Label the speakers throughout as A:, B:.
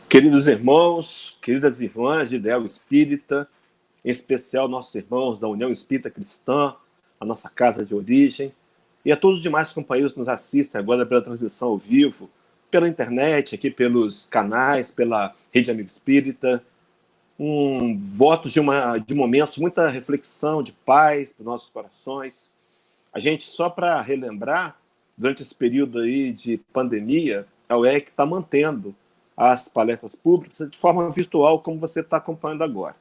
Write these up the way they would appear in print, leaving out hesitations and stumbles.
A: Queridos irmãos, queridas irmãs de Ideal Espírita, em especial nossos irmãos da União Espírita Cristã, a nossa casa de origem, e a todos os demais companheiros que nos assistem agora pela transmissão ao vivo, pela internet, aqui pelos canais, pela Rede Amigo Espírita, um voto de momentos, muita reflexão, de paz para os nossos corações. A gente, só para relembrar, durante esse período aí de pandemia, a UEC está mantendo as palestras públicas de forma virtual, como você está acompanhando agora,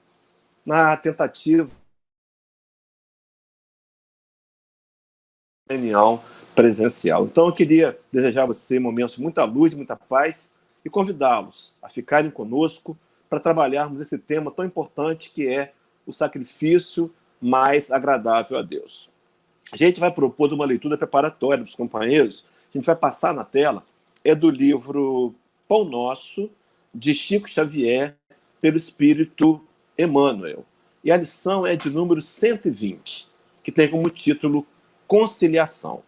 A: na tentativa de reunião presencial. Então, eu queria desejar a você momentos de muita luz, de muita paz, e convidá-los a ficarem conosco para trabalharmos esse tema tão importante que é o sacrifício mais agradável a Deus. A gente vai propor uma leitura preparatória para os companheiros, a gente vai passar na tela, é do livro Pão Nosso, de Chico Xavier, pelo Espírito Emmanuel. E a lição é de número 120, que tem como título Conciliação.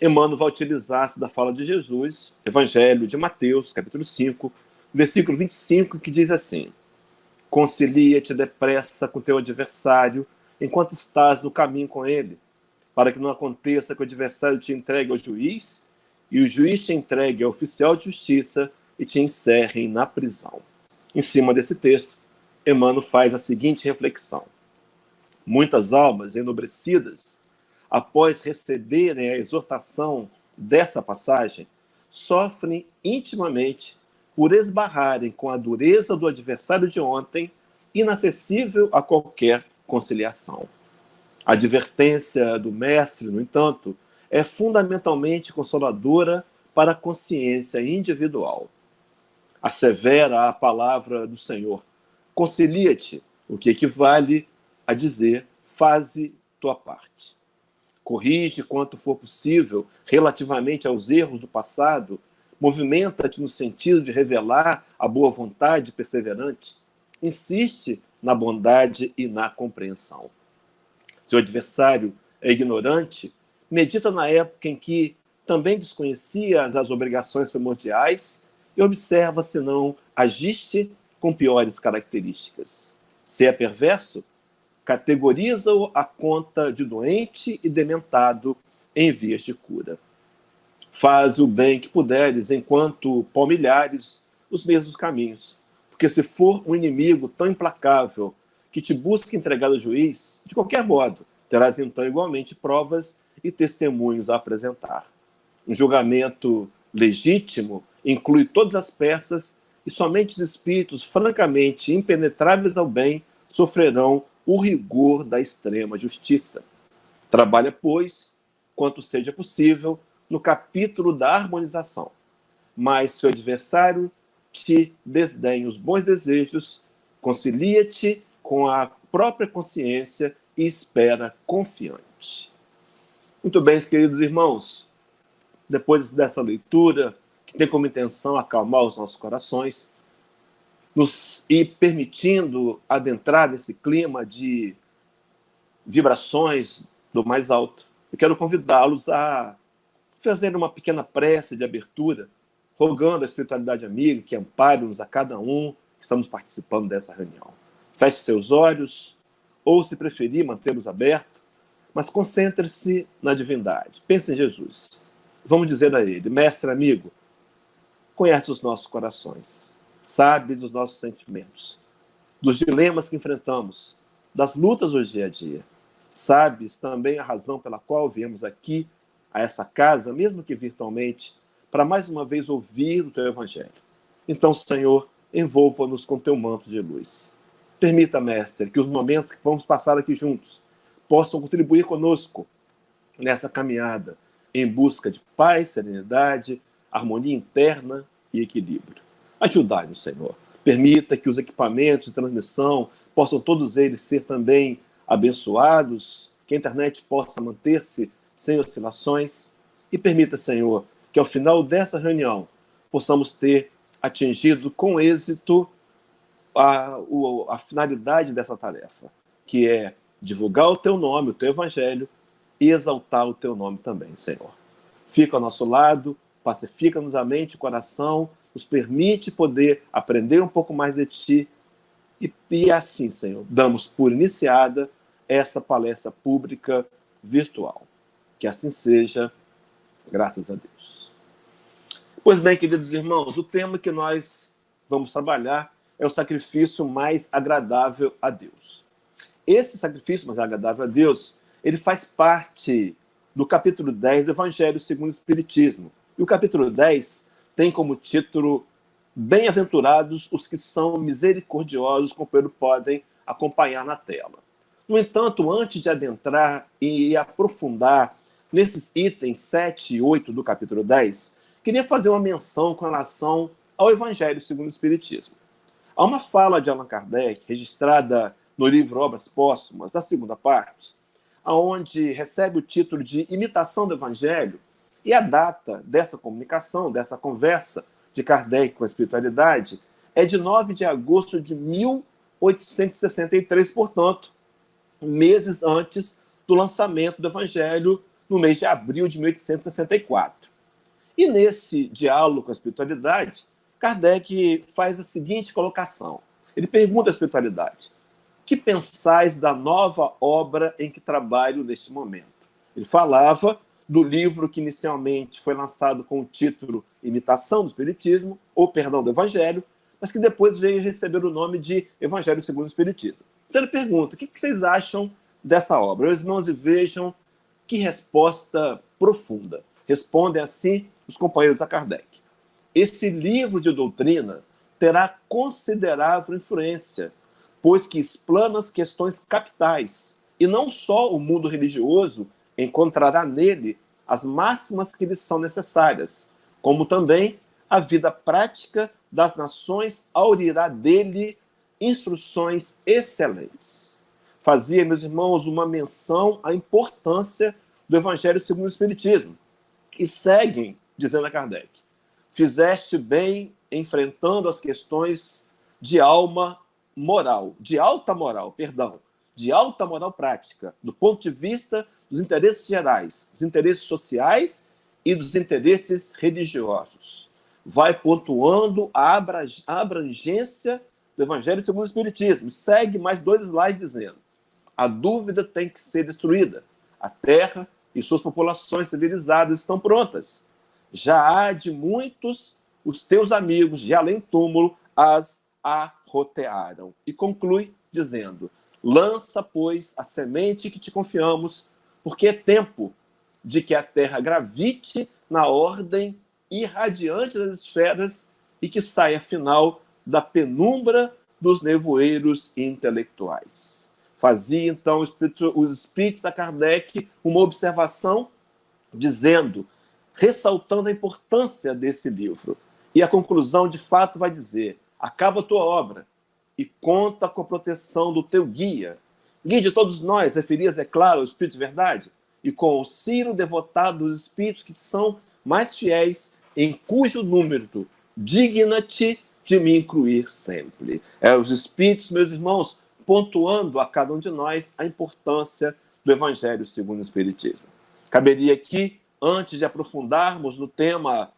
A: Emmanuel vai utilizar-se da fala de Jesus, Evangelho de Mateus, capítulo 5, versículo 25, que diz assim: Concilia-te depressa com teu adversário, enquanto estás no caminho com ele, para que não aconteça que o adversário te entregue ao juiz, e o juiz te entregue ao oficial de justiça e te encerrem na prisão. Em cima desse texto, Emmanuel faz a seguinte reflexão: muitas almas enobrecidas, após receberem a exortação dessa passagem, sofrem intimamente por esbarrarem com a dureza do adversário de ontem, inacessível a qualquer conciliação. A advertência do mestre, no entanto, é fundamentalmente consoladora para a consciência individual. Assevera a palavra do Senhor: concilia-te, o que equivale a dizer: faze tua parte. Corrige quanto for possível relativamente aos erros do passado, movimenta-te no sentido de revelar a boa vontade perseverante, insiste na bondade e na compreensão. Seu adversário é ignorante, medita na época em que também desconhecias as obrigações primordiais e observa se não agiste com piores características. Se é perverso, categoriza-o à conta de doente e dementado em vias de cura. Faz o bem que puderes enquanto palmilhares os mesmos caminhos, porque se for um inimigo tão implacável que te busca entregar ao juiz, de qualquer modo, terás então igualmente provas e testemunhos a apresentar. Um julgamento legítimo inclui todas as peças e somente os espíritos francamente impenetráveis ao bem sofrerão o rigor da extrema justiça. Trabalha, pois, quanto seja possível, no capítulo da harmonização. Mas se o adversário te desdenha os bons desejos, concilia-te com a própria consciência e espera confiante. Muito bem, queridos irmãos, depois dessa leitura, que tem como intenção acalmar os nossos corações, nos ir permitindo adentrar nesse clima de vibrações do mais alto, eu quero convidá-los a fazer uma pequena prece de abertura, rogando a espiritualidade amiga que ampare-nos a cada um que estamos participando dessa reunião. Feche seus olhos, ou, se preferir, mantê-los abertos, mas concentre-se na divindade. Pense em Jesus. Vamos dizer a ele: mestre amigo, conhece os nossos corações, sabe dos nossos sentimentos, dos dilemas que enfrentamos, das lutas do dia a dia. Sabes também a razão pela qual viemos aqui, a essa casa, mesmo que virtualmente, para mais uma vez ouvir o teu evangelho. Então, Senhor, envolva-nos com teu manto de luz. Permita, mestre, que os momentos que vamos passar aqui juntos possam contribuir conosco nessa caminhada em busca de paz, serenidade, harmonia interna e equilíbrio. Ajudai-nos, Senhor. Permita que os equipamentos de transmissão possam todos eles ser também abençoados, que a internet possa manter-se sem oscilações, e permita, Senhor, que ao final dessa reunião possamos ter atingido com êxito a finalidade dessa tarefa, que é divulgar o teu nome, o teu evangelho, e exaltar o teu nome também, Senhor. Fica ao nosso lado, pacifica-nos a mente e o coração, nos permite poder aprender um pouco mais de Ti. E assim, Senhor, damos por iniciada essa palestra pública virtual. Que assim seja, graças a Deus. Pois bem, queridos irmãos, o tema que nós vamos trabalhar é o sacrifício mais agradável a Deus. Esse sacrifício mais agradável a Deus, ele faz parte do capítulo 10 do Evangelho segundo o Espiritismo. E o capítulo 10 tem como título Bem-aventurados os que são misericordiosos, como podem acompanhar na tela. No entanto, antes de adentrar e aprofundar nesses itens 7 e 8 do capítulo 10, queria fazer uma menção com relação ao Evangelho segundo o Espiritismo. Há uma fala de Allan Kardec, registrada no livro Obras Póstumas, da segunda parte, onde recebe o título de Imitação do Evangelho, e a data dessa comunicação, dessa conversa de Kardec com a espiritualidade, é de 9 de agosto de 1863, portanto, meses antes do lançamento do Evangelho, no mês de abril de 1864. E nesse diálogo com a espiritualidade, Kardec faz a seguinte colocação. Ele pergunta à espiritualidade: que pensais da nova obra em que trabalho neste momento? Ele falava do livro que inicialmente foi lançado com o título Imitação do Espiritismo, ou perdão, do Evangelho, mas que depois veio receber o nome de Evangelho segundo o Espiritismo. Então ele pergunta: o que vocês acham dessa obra? Meus irmãos, e vejam que resposta profunda. Respondem assim os companheiros a Kardec: esse livro de doutrina terá considerável influência, pois que explana as questões capitais, e não só o mundo religioso encontrará nele as máximas que lhes são necessárias, como também a vida prática das nações aurirá dele instruções excelentes. Fazia, meus irmãos, uma menção à importância do Evangelho segundo o Espiritismo. E seguem, dizendo a Kardec: fizeste bem enfrentando as questões de alta moral prática, do ponto de vista dos interesses gerais, dos interesses sociais e dos interesses religiosos. Vai pontuando a abrangência do Evangelho segundo o Espiritismo. Segue mais 2 slides dizendo: a dúvida tem que ser destruída. A terra e suas populações civilizadas estão prontas. Já há de muitos os teus amigos de além-túmulo as arrotearam. E conclui dizendo: lança, pois, a semente que te confiamos, porque é tempo de que a terra gravite na ordem irradiante das esferas e que saia, afinal, da penumbra dos nevoeiros intelectuais. Fazia, então, os espíritos a Kardec uma observação, dizendo, ressaltando a importância desse livro. E a conclusão, de fato, vai dizer: acaba a tua obra e conta com a proteção do teu guia. Guia de todos nós, referias, é claro, ao Espírito de Verdade, e com o auxílio devotado dos Espíritos que te são mais fiéis, em cujo número digna-te de me incluir sempre. Os Espíritos, meus irmãos, pontuando a cada um de nós a importância do Evangelho segundo o Espiritismo. Caberia aqui, antes de aprofundarmos no tema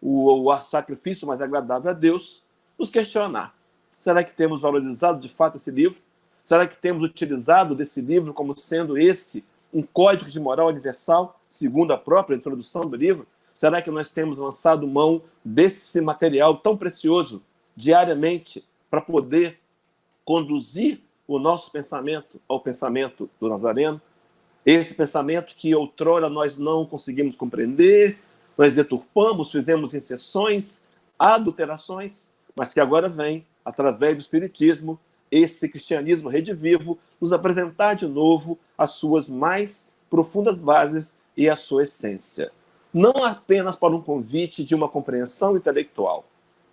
A: o sacrifício mais agradável a Deus, nos questionar: será que temos valorizado de fato esse livro? Será que temos utilizado desse livro como sendo esse um código de moral universal, segundo a própria introdução do livro? Será que nós temos lançado mão desse material tão precioso diariamente para poder conduzir o nosso pensamento ao pensamento do Nazareno? Esse pensamento que outrora nós não conseguimos compreender, nós deturpamos, fizemos inserções, adulterações, mas que agora vem, através do Espiritismo, esse cristianismo redivivo, nos apresentar de novo as suas mais profundas bases e a sua essência. Não apenas para um convite de uma compreensão intelectual,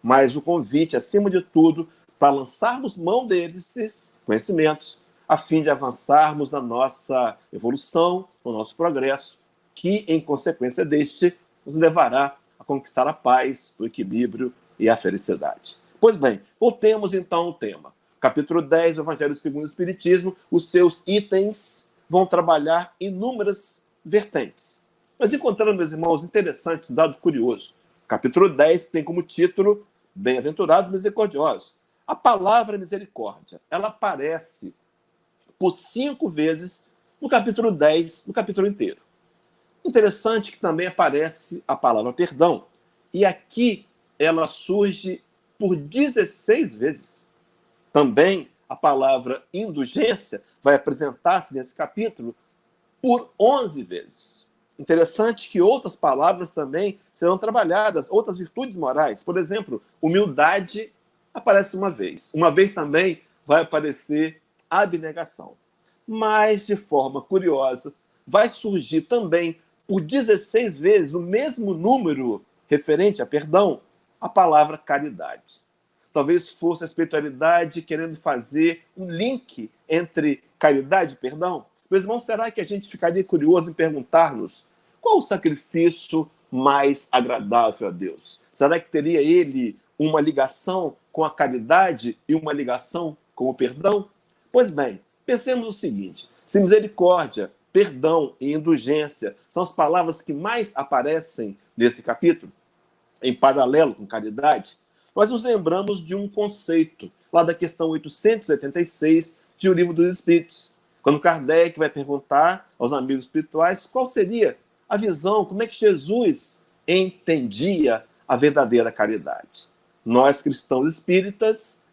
A: mas o convite, acima de tudo, para lançarmos mão desses conhecimentos, a fim de avançarmos na nossa evolução, no nosso progresso, que, em consequência deste, nos levará a conquistar a paz, o equilíbrio e a felicidade. Pois bem, voltemos então ao tema. Capítulo 10 do Evangelho segundo o Espiritismo, os seus itens vão trabalhar inúmeras vertentes. Nós encontramos, meus irmãos, interessante, dado curioso. Capítulo 10 tem como título Bem-aventurados misericordiosos. A palavra misericórdia, ela aparece por 5 vezes no capítulo 10, no capítulo inteiro. Interessante que também aparece a palavra perdão. E aqui ela surge por 16 vezes. Também a palavra indulgência vai apresentar-se nesse capítulo por 11 vezes. Interessante que outras palavras também serão trabalhadas, outras virtudes morais. Por exemplo, humildade aparece uma vez. Uma vez também vai aparecer abnegação. Mas, de forma curiosa, vai surgir também por 16 vezes o mesmo número referente a perdão, a palavra caridade. Talvez fosse a espiritualidade querendo fazer um link entre caridade e perdão. Meus irmãos, será que a gente ficaria curioso em perguntar-nos qual o sacrifício mais agradável a Deus? Será que teria ele uma ligação com a caridade e uma ligação com o perdão? Pois bem, pensemos o seguinte: se misericórdia, perdão e indulgência são as palavras que mais aparecem nesse capítulo, em paralelo com caridade, nós nos lembramos de um conceito, lá da questão 886 de O Livro dos Espíritos, quando Kardec vai perguntar aos amigos espirituais qual seria a visão, como é que Jesus entendia a verdadeira caridade. Nós, cristãos espíritas,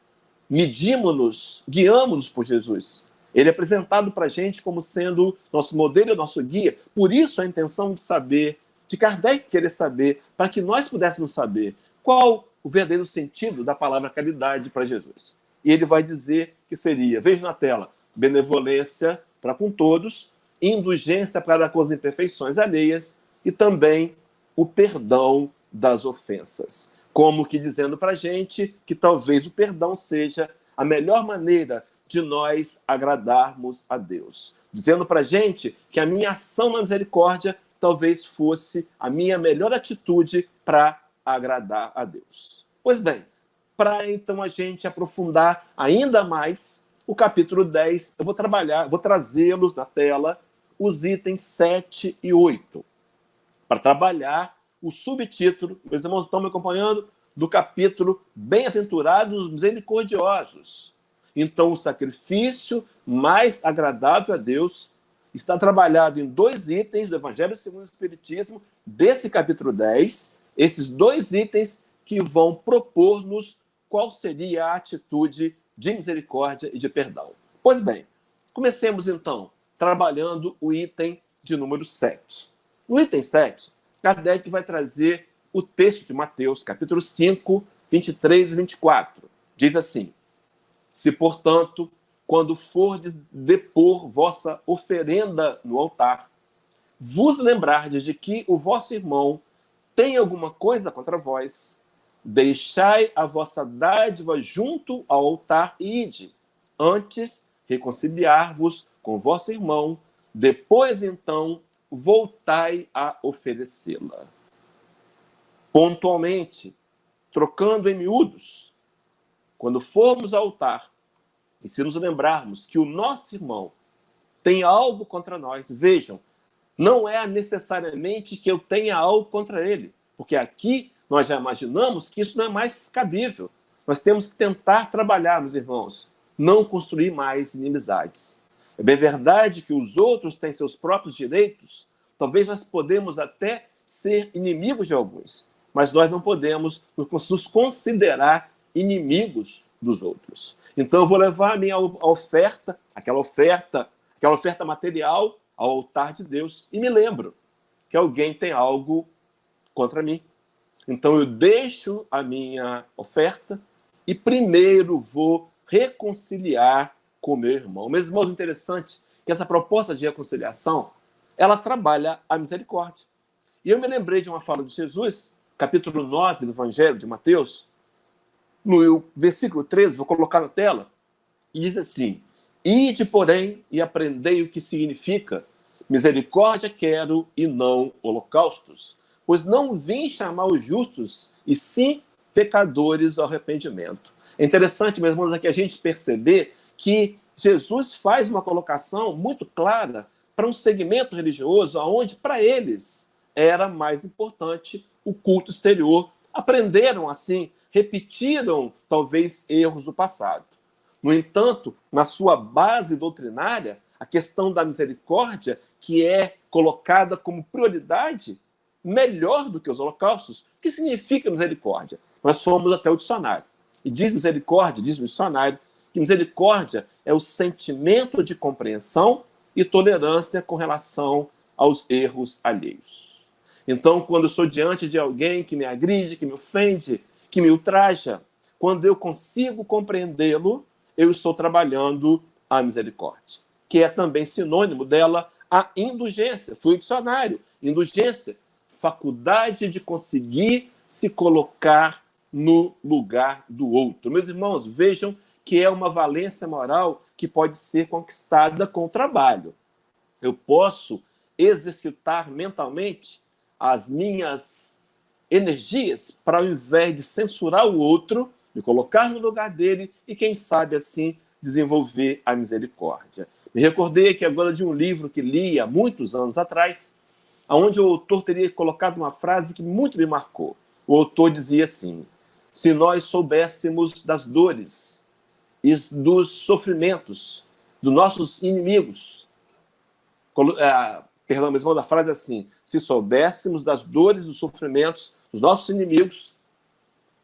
A: medimos-nos, guiamos-nos por Jesus. Ele é apresentado para a gente como sendo nosso modelo e nosso guia. Por isso a intenção de saber, de Kardec querer saber, para que nós pudéssemos saber qual o verdadeiro sentido da palavra caridade para Jesus. E ele vai dizer que seria, veja na tela, benevolência para com todos, indulgência para com as imperfeições alheias e também o perdão das ofensas. Como que dizendo para a gente que talvez o perdão seja a melhor maneira de nós agradarmos a Deus. Dizendo para a gente que a minha ação na misericórdia talvez fosse a minha melhor atitude para agradar a Deus. Pois bem, para então a gente aprofundar ainda mais o capítulo 10, eu vou trazê-los na tela, os itens 7 e 8, para trabalhar o subtítulo, meus irmãos estão me acompanhando, do capítulo Bem-aventurados misericordiosos. Então, o sacrifício mais agradável a Deus está trabalhado em 2 itens do Evangelho segundo o Espiritismo, desse capítulo 10, esses 2 itens que vão propor-nos qual seria a atitude de misericórdia e de perdão. Pois bem, comecemos então trabalhando o item de número 7. No item 7, Kardec vai trazer o texto de Mateus, capítulo 5, 23 e 24. Diz assim: se, portanto, quando fordes depor vossa oferenda no altar, vos lembrardes de que o vosso irmão tem alguma coisa contra vós, deixai a vossa dádiva junto ao altar e ide. Antes, reconciliar-vos com vosso irmão, depois, então, voltai a oferecê-la. Pontualmente, trocando em miúdos, quando formos ao altar, e se nos lembrarmos que o nosso irmão tem algo contra nós, vejam, não é necessariamente que eu tenha algo contra ele, porque aqui nós já imaginamos que isso não é mais cabível. Nós temos que tentar trabalhar, meus irmãos, não construir mais inimizades. É bem verdade que os outros têm seus próprios direitos, talvez nós podemos até ser inimigos de alguns, mas nós não podemos nos considerar inimigos dos outros. Então eu vou levar a minha oferta, aquela oferta material, ao altar de Deus e me lembro que alguém tem algo contra mim. Então eu deixo a minha oferta e primeiro vou reconciliar com o meu irmão. Meus irmãos, interessante que essa proposta de reconciliação, ela trabalha a misericórdia. E eu me lembrei de uma fala de Jesus, capítulo 9 do Evangelho de Mateus, no versículo 13, vou colocar na tela, e diz assim: ide, porém, e aprendei o que significa misericórdia quero e não holocaustos, pois não vim chamar os justos, e sim pecadores ao arrependimento. É interessante, meus irmãos, aqui a gente perceber que Jesus faz uma colocação muito clara para um segmento religioso onde, para eles, era mais importante o culto exterior. Aprenderam assim, repetiram talvez erros do passado. No entanto, na sua base doutrinária, a questão da misericórdia, que é colocada como prioridade, melhor do que os holocaustos. O que significa misericórdia? Nós fomos até o dicionário. E diz misericórdia, diz o dicionário, que misericórdia é o sentimento de compreensão e tolerância com relação aos erros alheios. Então, quando eu sou diante de alguém que me agride, que me ofende, que me ultraja, quando eu consigo compreendê-lo, eu estou trabalhando a misericórdia, que é também sinônimo dela a indulgência. Foi o dicionário. Indulgência, faculdade de conseguir se colocar no lugar do outro. Meus irmãos, vejam que é uma valência moral que pode ser conquistada com o trabalho. Eu posso exercitar mentalmente as minhas energias para, ao invés de censurar o outro, me colocar no lugar dele e, quem sabe, assim, desenvolver a misericórdia. Me recordei aqui agora de um livro que li há muitos anos atrás, onde o autor teria colocado uma frase que muito me marcou. O autor dizia assim: se nós soubéssemos das dores e dos sofrimentos dos nossos inimigos, perdão, mesmo da frase assim: se soubéssemos das dores e dos sofrimentos dos nossos inimigos,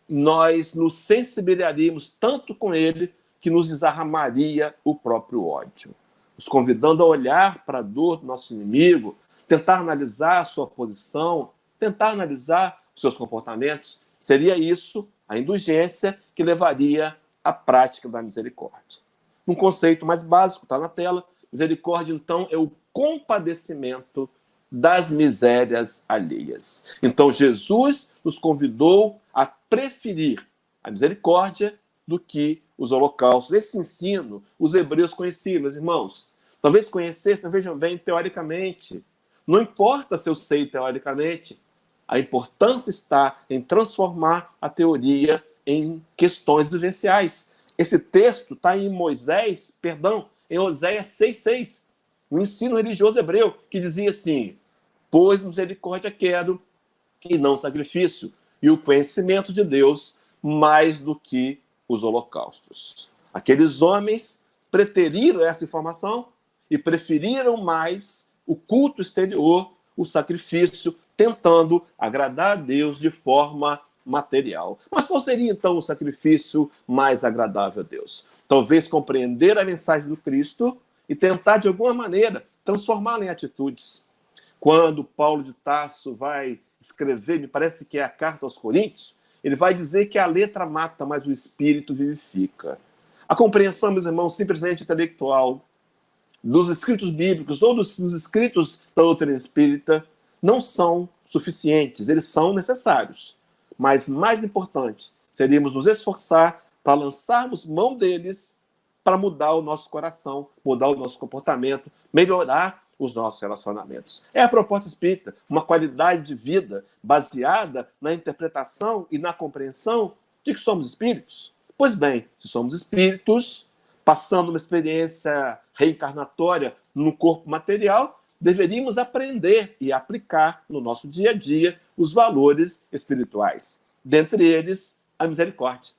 A: nós nos sensibilizaríamos tanto com ele que nos desarmaria o próprio ódio. Nos convidando a olhar para a dor do nosso inimigo, tentar analisar a sua posição, tentar analisar os seus comportamentos. Seria isso, a indulgência, que levaria à prática da misericórdia. Um conceito mais básico, está na tela. Misericórdia, então, é o compadecimento das misérias alheias. Então, Jesus nos convidou a preferir a misericórdia do que os holocaustos. Esse ensino os hebreus conheciam, meus irmãos. Talvez conhecessem, vejam bem, teoricamente. Não importa se eu sei teoricamente. A importância está em transformar a teoria em questões vivenciais. Esse texto está em em Oséias 6,6, o ensino religioso hebreu, que dizia assim: pois misericórdia quero e não sacrifício, e o conhecimento de Deus mais do que os holocaustos. Aqueles homens preteriram essa informação e preferiram mais o culto exterior, o sacrifício, tentando agradar a Deus de forma material. Mas qual seria, então, o sacrifício mais agradável a Deus? Talvez compreender a mensagem do Cristo e tentar, de alguma maneira, transformá-la em atitudes. Quando Paulo de Tarso vai escrever, me parece que é a carta aos Coríntios, ele vai dizer que a letra mata, mas o espírito vivifica. A compreensão, meus irmãos, simplesmente intelectual dos escritos bíblicos ou dos escritos da doutrina espírita não são suficientes, eles são necessários. Mas, mais importante, seríamos nos esforçar para lançarmos mão deles para mudar o nosso coração, mudar o nosso comportamento, melhorar os nossos relacionamentos. É a proposta espírita, uma qualidade de vida baseada na interpretação e na compreensão de que somos espíritos. Pois bem, se somos espíritos, passando uma experiência reencarnatória no corpo material, deveríamos aprender e aplicar no nosso dia a dia os valores espirituais, dentre eles a misericórdia.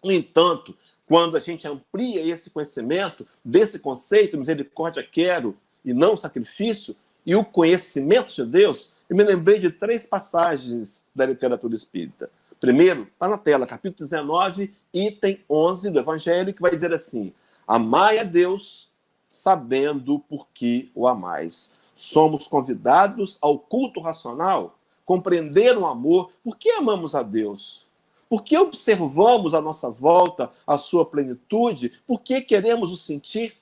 A: No entanto, quando a gente amplia esse conhecimento desse conceito, misericórdia quero e não sacrifício, e o conhecimento de Deus, eu me lembrei de 3 passagens da literatura espírita. Primeiro, está na tela, capítulo 19, item 11 do Evangelho, que vai dizer assim: amai a Deus sabendo por que o amais. Somos convidados ao culto racional, compreender o amor. Por que amamos a Deus? Por que observamos à nossa volta a sua plenitude? Por que queremos o sentir?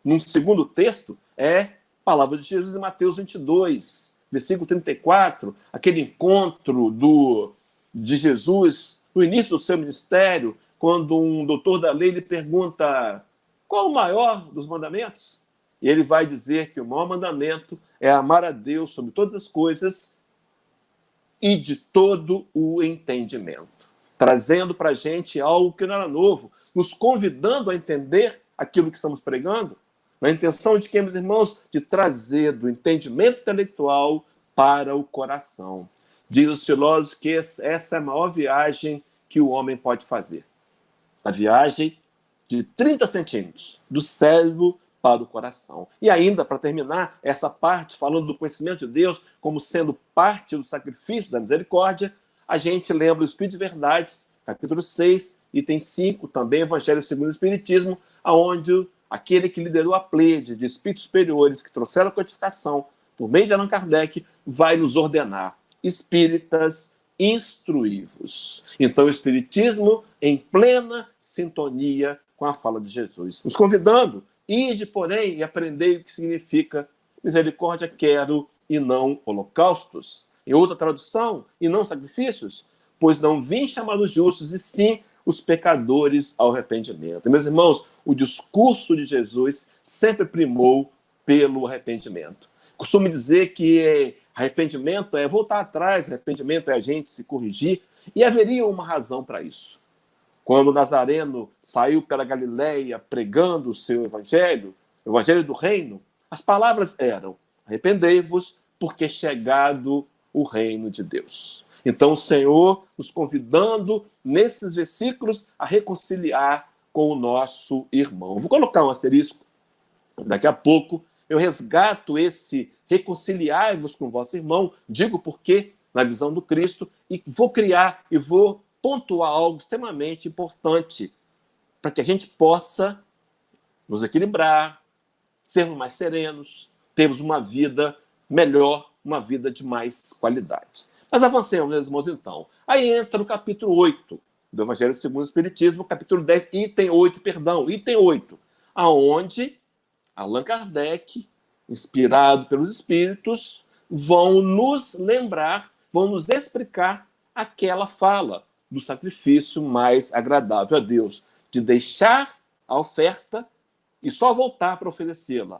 A: Num segundo texto, é a palavra de Jesus em Mateus 22, versículo 34, aquele encontro de Jesus no início do seu ministério, quando um doutor da lei lhe pergunta: qual o maior dos mandamentos? E ele vai dizer que o maior mandamento é amar a Deus sobre todas as coisas e de todo o entendimento. Trazendo para a gente algo que não era novo, nos convidando a entender aquilo que estamos pregando, na intenção de que, meus irmãos, de trazer do entendimento intelectual para o coração, Diz os filósofos que essa é a maior viagem que o homem pode fazer. A viagem de 30 centímetros, do cérebro para o coração. E ainda, para terminar essa parte, falando do conhecimento de Deus como sendo parte do sacrifício da misericórdia, a gente lembra o Espírito de Verdade, capítulo 6, item 5, também Evangelho segundo o Espiritismo, onde aquele que liderou a pleiade de espíritos superiores que trouxeram a codificação, por meio de Allan Kardec, vai nos ordenar: espíritas, instruí-vos. Então, o Espiritismo em plena sintonia com a fala de Jesus, nos convidando: ide, porém, e aprendei o que significa misericórdia quero e não holocaustos. Em outra tradução, e não sacrifícios, pois não vim chamar os justos, e sim os pecadores ao arrependimento. E, meus irmãos, o discurso de Jesus sempre primou pelo arrependimento. Costumo dizer que arrependimento é voltar atrás, arrependimento é a gente se corrigir, e haveria uma razão para isso. Quando Nazareno saiu pela Galileia pregando o seu evangelho, o evangelho do reino, as palavras eram: arrependei-vos, porque é chegado o reino de Deus. Então o Senhor nos convidando nesses versículos a reconciliar com o nosso irmão. Vou colocar um asterisco. Daqui a pouco eu resgato esse reconciliar-vos com o vosso irmão, digo porque, na visão do Cristo, e vou criar e vou pontuar algo extremamente importante para que a gente possa nos equilibrar, sermos mais serenos, termos uma vida melhor, uma vida de mais qualidade. Mas avancemos, meus irmãos, então. Aí entra o capítulo 8 do Evangelho segundo o Espiritismo, capítulo 10, item 8, aonde Allan Kardec, inspirado pelos Espíritos, vão nos lembrar, vão nos explicar aquela fala do sacrifício mais agradável a Deus, de deixar a oferta e só voltar para oferecê-la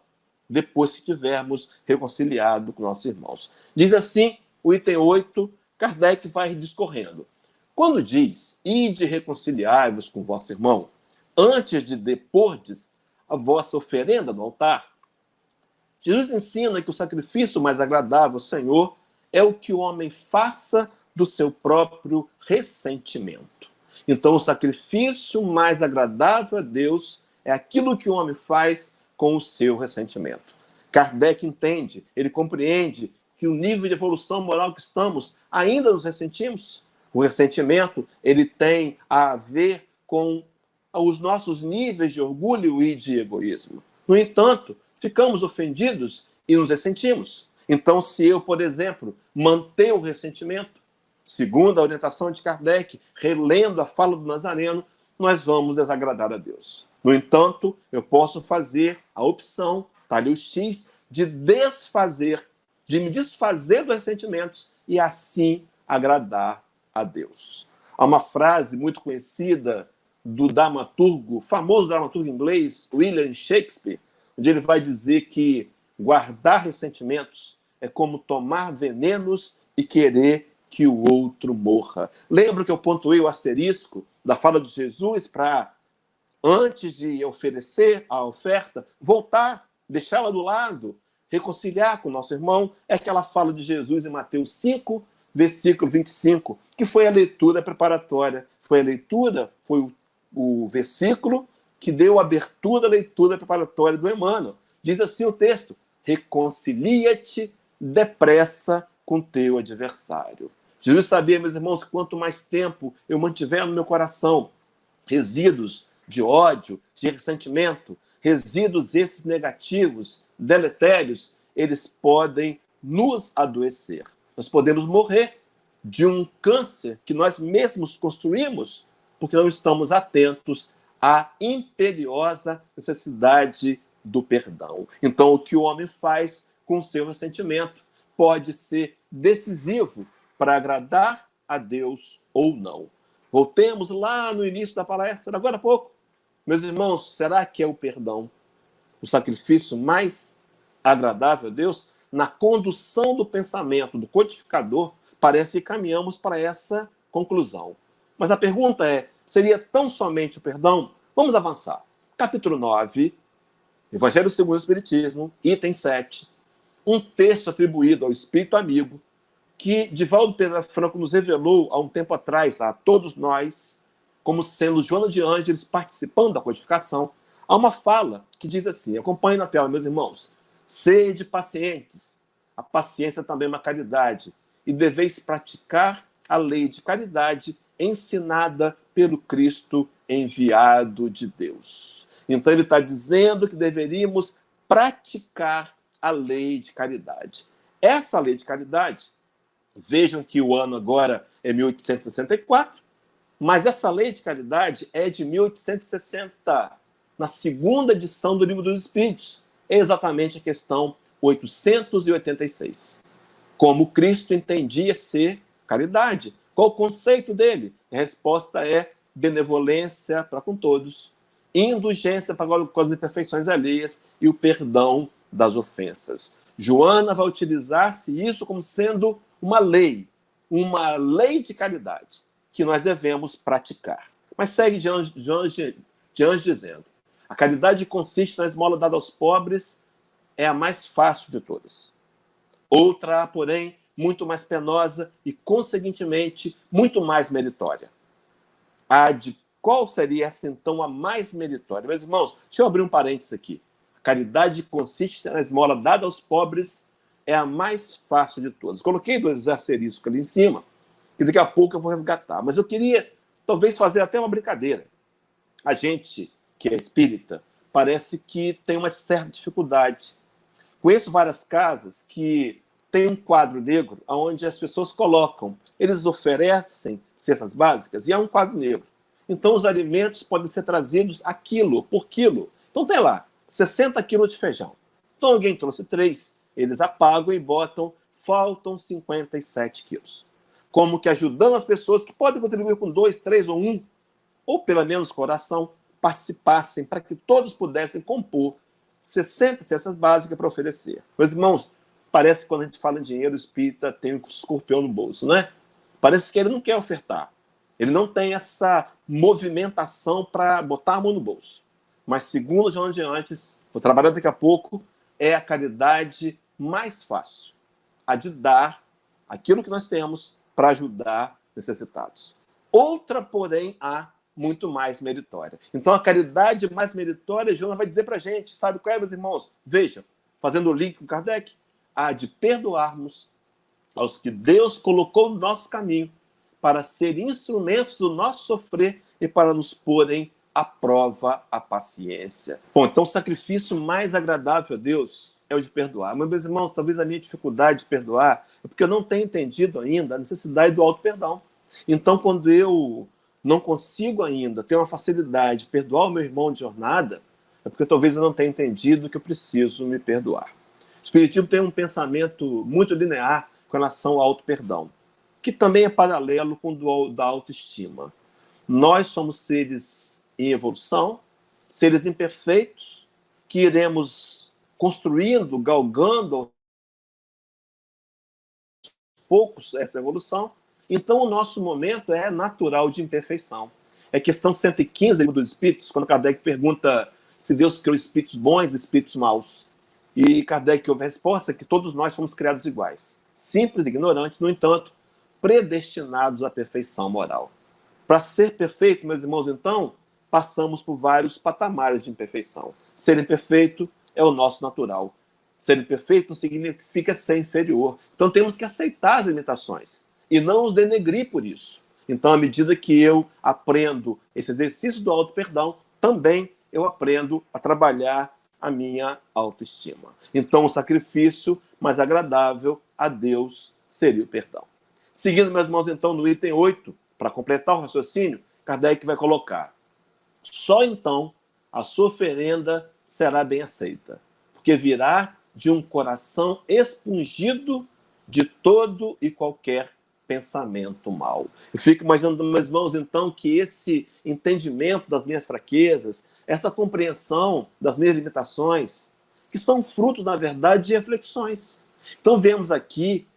A: depois que tivermos reconciliado com nossos irmãos. Diz assim o item 8, Kardec vai discorrendo. Quando diz: ide reconciliar-vos com vosso irmão, antes de depordes a vossa oferenda no altar, Jesus ensina que o sacrifício mais agradável ao Senhor é o que o homem faça do seu próprio ressentimento. Então, o sacrifício mais agradável a Deus é aquilo que o homem faz com o seu ressentimento. Kardec entende, ele compreende que o nível de evolução moral que estamos ainda nos ressentimos. O ressentimento, ele tem a ver com os nossos níveis de orgulho e de egoísmo. No entanto, ficamos ofendidos e nos ressentimos. Então, se eu, por exemplo, manter o ressentimento, segundo a orientação de Kardec, relendo a fala do Nazareno, nós vamos desagradar a Deus. No entanto, eu posso fazer a opção, tá ali o X, de me desfazer dos ressentimentos e assim agradar a Deus. Há uma frase muito conhecida do dramaturgo, famoso dramaturgo inglês, William Shakespeare, onde ele vai dizer que guardar ressentimentos é como tomar venenos e querer que o outro morra. Lembro que eu pontuei o asterisco da fala de Jesus para, antes de oferecer a oferta, voltar, deixá-la do lado, reconciliar com o nosso irmão. É aquela fala de Jesus em Mateus 5, versículo 25, que foi a leitura preparatória. Foi o versículo que deu abertura à leitura preparatória do Emmanuel. Diz assim o texto: reconcilia-te depressa com teu adversário. Jesus sabia, meus irmãos, que quanto mais tempo eu mantiver no meu coração resíduos de ódio, de ressentimento, resíduos esses negativos, deletérios, eles podem nos adoecer. Nós podemos morrer de um câncer que nós mesmos construímos porque não estamos atentos à imperiosa necessidade do perdão. Então, o que o homem faz com o seu ressentimento pode ser decisivo para agradar a Deus ou não. Voltemos lá no início da palestra, agora há pouco. Meus irmãos, será que é o perdão o sacrifício mais agradável a Deus? Na condução do pensamento do codificador, parece que caminhamos para essa conclusão. Mas a pergunta é, seria tão somente o perdão? Vamos avançar. Capítulo 9, Evangelho segundo o Espiritismo, item 7. Um texto atribuído ao Espírito Amigo, que Divaldo Pereira Franco nos revelou há um tempo atrás, a todos nós, como sendo Joana de Ângeles participando da codificação, há uma fala que diz assim, acompanhe na tela, meus irmãos, sede pacientes, a paciência também é uma caridade, e deveis praticar a lei de caridade ensinada pelo Cristo enviado de Deus. Então ele está dizendo que deveríamos praticar a lei de caridade. Essa lei de caridade, vejam que o ano agora é 1864, mas essa lei de caridade é de 1860, na segunda edição do Livro dos Espíritos, é exatamente a questão 886. Como Cristo entendia ser caridade. Qual o conceito dele? A resposta é benevolência para com todos, indulgência para com as imperfeições alheias e o perdão das ofensas. Joana vai utilizar-se isso como sendo uma lei de caridade que nós devemos praticar. Mas segue diante dizendo, a caridade consiste na esmola dada aos pobres, é a mais fácil de todas. Outra, porém, muito mais penosa e, consequentemente, muito mais meritória. Qual seria essa, então, a mais meritória? Meus irmãos, deixa eu abrir um parênteses aqui. A caridade consiste na esmola dada aos pobres, é a mais fácil de todas. Coloquei 2 asteriscos ali em cima, que daqui a pouco eu vou resgatar. Mas eu queria, talvez, fazer até uma brincadeira. A gente, que é espírita, parece que tem uma certa dificuldade. Conheço várias casas que tem um quadro negro onde as pessoas colocam, eles oferecem cestas básicas e há um quadro negro. Então os alimentos podem ser trazidos a quilo, por quilo. Então tem lá, 60 quilos de feijão. Então alguém trouxe 3, eles apagam e botam, faltam 57 quilos. Como que ajudando as pessoas que podem contribuir com 2, 3 ou 1, ou pelo menos coração, participassem para que todos pudessem compor 60 cestas básicas para oferecer. Meus irmãos, parece que quando a gente fala em dinheiro, o espírita tem um escorpião no bolso, né? Parece que ele não quer ofertar. Ele não tem essa movimentação para botar a mão no bolso. Mas, segundo João de Antes, vou trabalhar daqui a pouco, é a caridade mais fácil. A de dar aquilo que nós temos para ajudar necessitados. Outra, porém, há muito mais meritória. Então, a caridade mais meritória, Joana vai dizer para a gente, sabe qual é, meus irmãos? Vejam, fazendo o link com Kardec, a de perdoarmos aos que Deus colocou no nosso caminho para ser instrumentos do nosso sofrer e para nos porem à prova a paciência. Bom, então o sacrifício mais agradável a Deus é o de perdoar. Mas, meus irmãos, talvez a minha dificuldade de perdoar é porque eu não tenho entendido ainda a necessidade do auto-perdão. Então, quando eu não consigo ainda ter uma facilidade de perdoar o meu irmão de jornada, é porque talvez eu não tenha entendido que eu preciso me perdoar. O Espiritismo tem um pensamento muito linear com relação ao auto-perdão, que também é paralelo com o da autoestima. Nós somos seres em evolução, seres imperfeitos, que iremos construindo, galgando aos poucos essa evolução. Então, o nosso momento é natural de imperfeição. É questão 115 do Livro dos Espíritos, quando Kardec pergunta se Deus criou espíritos bons e espíritos maus. E Kardec ouve a resposta que todos nós fomos criados iguais. Simples, ignorantes, no entanto, predestinados à perfeição moral. Para ser perfeito, meus irmãos, então, passamos por vários patamares de imperfeição. Ser imperfeito é o nosso natural. Ser imperfeito não significa ser inferior. Então temos que aceitar as limitações e não os denegrir por isso. Então, à medida que eu aprendo esse exercício do auto-perdão, também eu aprendo a trabalhar a minha autoestima. Então, o sacrifício mais agradável a Deus seria o perdão. Seguindo, meus irmãos, então, no item 8, para completar o raciocínio, Kardec vai colocar: só então a sua oferenda será bem aceita, porque virá de um coração expungido de todo e qualquer pensamento mau. Eu fico imaginando, meus irmãos, então, que esse entendimento das minhas fraquezas, essa compreensão das minhas limitações, que são frutos, na verdade, de reflexões. Então, vemos aqui,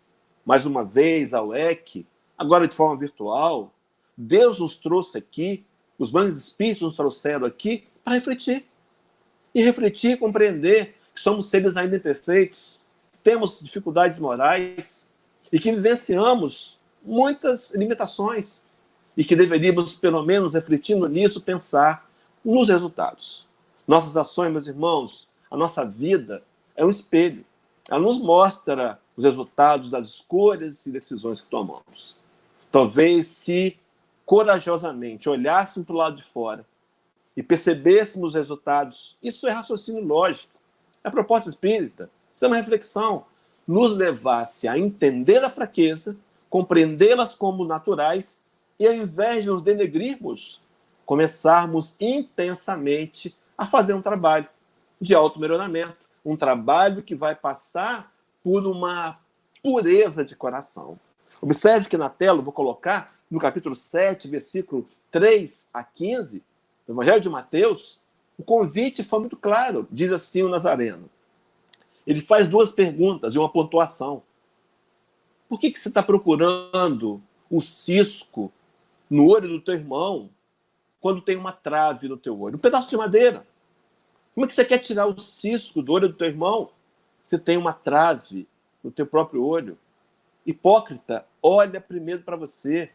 A: mais uma vez, a UEC, agora de forma virtual, Deus nos trouxe aqui, os bons espíritos nos trouxeram aqui para refletir. E refletir e compreender que somos seres ainda imperfeitos, temos dificuldades morais, e que vivenciamos muitas limitações e que deveríamos, pelo menos refletindo nisso, pensar nos resultados. Nossas ações, meus irmãos, a nossa vida é um espelho. Ela nos mostra os resultados das escolhas e decisões que tomamos. Talvez se corajosamente olhássemos para o lado de fora e percebêssemos os resultados, isso é raciocínio lógico, é proposta espírita, isso é uma reflexão, nos levasse a entender a fraqueza, compreendê-las como naturais e, ao invés de nos denegrirmos, começarmos intensamente a fazer um trabalho de auto-melhoramento, um trabalho que vai passar por uma pureza de coração. Observe que na tela, eu vou colocar no capítulo 7, versículo 3 a 15, do Evangelho de Mateus, o convite foi muito claro, diz assim o Nazareno. Ele faz duas perguntas e uma pontuação. Por que você está procurando o cisco no olho do teu irmão quando tem uma trave no teu olho? Um pedaço de madeira. Como é que você quer tirar o cisco do olho do teu irmão se tem uma trave no teu próprio olho? Hipócrita, olha primeiro para você.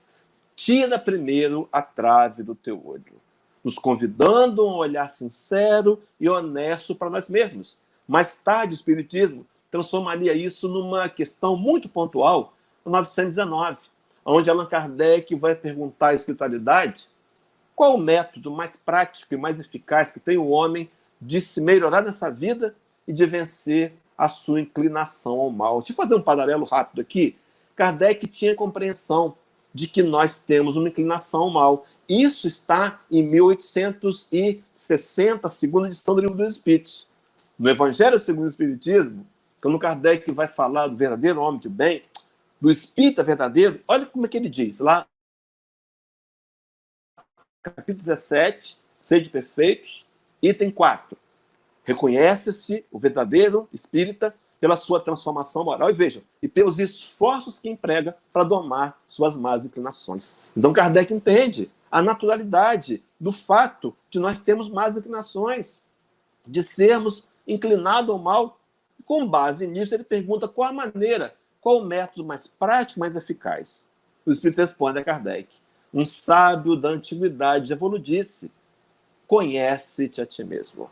A: Tira primeiro a trave do teu olho. Nos convidando a um olhar sincero e honesto para nós mesmos. Mais tarde, o Espiritismo transformaria isso numa questão muito pontual, no 919, onde Allan Kardec vai perguntar à espiritualidade qual o método mais prático e mais eficaz que tem o homem de se melhorar nessa vida e de vencer a sua inclinação ao mal. Deixa eu fazer um paralelo rápido aqui. Kardec tinha compreensão de que nós temos uma inclinação ao mal. Isso está em 1860, segunda edição do Livro dos Espíritos. No Evangelho segundo o Espiritismo, quando Kardec vai falar do verdadeiro homem de bem, do espírita verdadeiro, olha como é que ele diz, lá, capítulo 17, Sede Perfeitos, item 4. Reconhece-se o verdadeiro espírita pela sua transformação moral, e vejam, e pelos esforços que emprega para domar suas más inclinações. Então Kardec entende a naturalidade do fato de nós termos más inclinações, de sermos inclinados ao mal. Com base nisso, ele pergunta qual a maneira, qual o método mais prático, mais eficaz. O Espírito responde a Kardec: um sábio da antiguidade já vos disse, conhece-te a ti mesmo.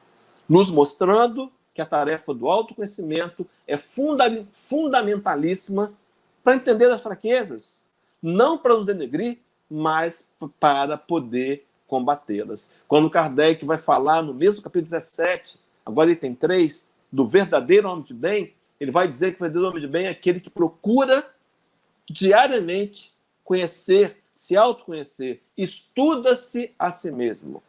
A: Nos mostrando que a tarefa do autoconhecimento é fundamentalíssima para entender as fraquezas, não para nos denegrir, mas para poder combatê-las. Quando Kardec vai falar no mesmo capítulo 17, agora item 3, do verdadeiro homem de bem, ele vai dizer que o verdadeiro homem de bem é aquele que procura diariamente conhecer, se autoconhecer, estuda-se a si mesmo.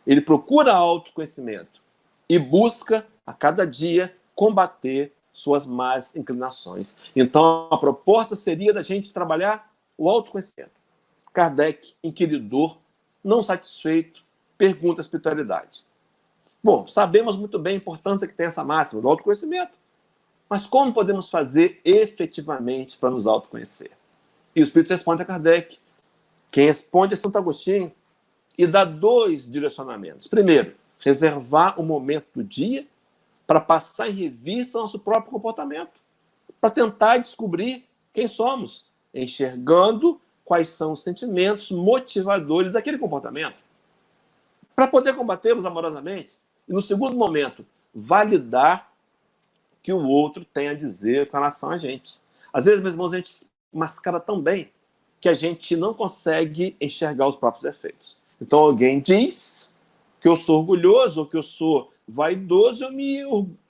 A: Ele procura autoconhecimento e busca, a cada dia, combater suas más inclinações. Então, a proposta seria da gente trabalhar o autoconhecimento. Kardec, inquiridor, não satisfeito, pergunta a espiritualidade. Bom, sabemos muito bem a importância que tem essa máxima do autoconhecimento. Mas como podemos fazer efetivamente para nos autoconhecer? E o Espírito responde a Kardec. Quem responde é Santo Agostinho e dá dois direcionamentos. Primeiro, reservar um momento do dia para passar em revista o nosso próprio comportamento, para tentar descobrir quem somos, enxergando quais são os sentimentos motivadores daquele comportamento, para poder combatê-los amorosamente. E, no segundo momento, validar o que o outro tem a dizer com relação a gente. Às vezes, meus irmãos, a gente mascara tão bem que a gente não consegue enxergar os próprios defeitos. Então, alguém diz que eu sou orgulhoso ou que eu sou vaidoso,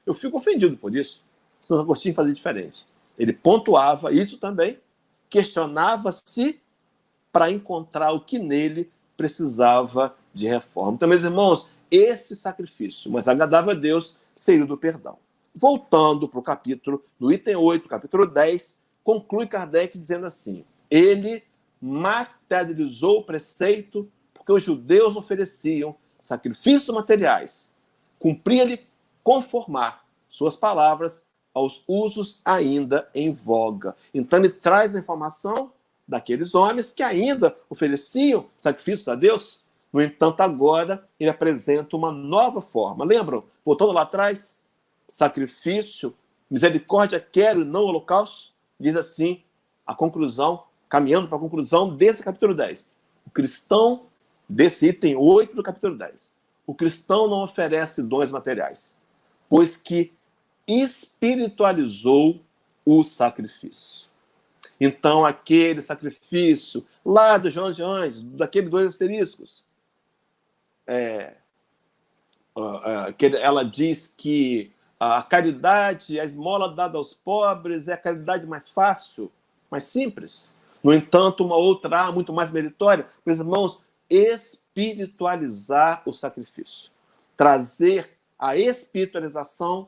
A: eu fico ofendido por isso. Santo Agostinho fazia diferente. Ele pontuava isso também, questionava-se para encontrar o que nele precisava de reforma. Então, meus irmãos, esse sacrifício, mas agradável a Deus, seria o do perdão. Voltando para o capítulo, no item 8, capítulo 10, conclui Kardec dizendo assim: ele materializou o preceito porque os judeus ofereciam sacrifícios materiais, cumpria-lhe conformar suas palavras aos usos ainda em voga. Então ele traz a informação daqueles homens que ainda ofereciam sacrifícios a Deus. No entanto, agora ele apresenta uma nova forma. Lembram? Voltando lá atrás, sacrifício, misericórdia quero e não holocausto. Diz assim a conclusão, caminhando para a conclusão desse capítulo 10. O cristão, desse item 8 do capítulo 10, o cristão não oferece dons materiais, pois que espiritualizou o sacrifício. Então, aquele sacrifício lá do João de Anjos, daqueles 2 asteriscos, que ela diz que a caridade, a esmola dada aos pobres é a caridade mais fácil, mais simples. No entanto, uma outra muito mais meritória. Meus irmãos, espiritualizar o sacrifício. Trazer a espiritualização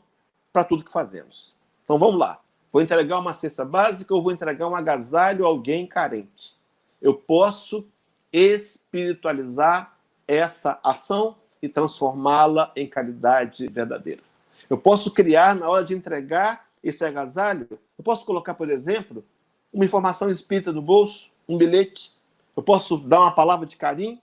A: para tudo que fazemos. Então, vamos lá. Vou entregar uma cesta básica ou vou entregar um agasalho a alguém carente? Eu posso espiritualizar essa ação e transformá-la em caridade verdadeira. Eu posso criar, na hora de entregar esse agasalho, eu posso colocar, por exemplo, uma informação espírita no bolso, um bilhete. Eu posso dar uma palavra de carinho.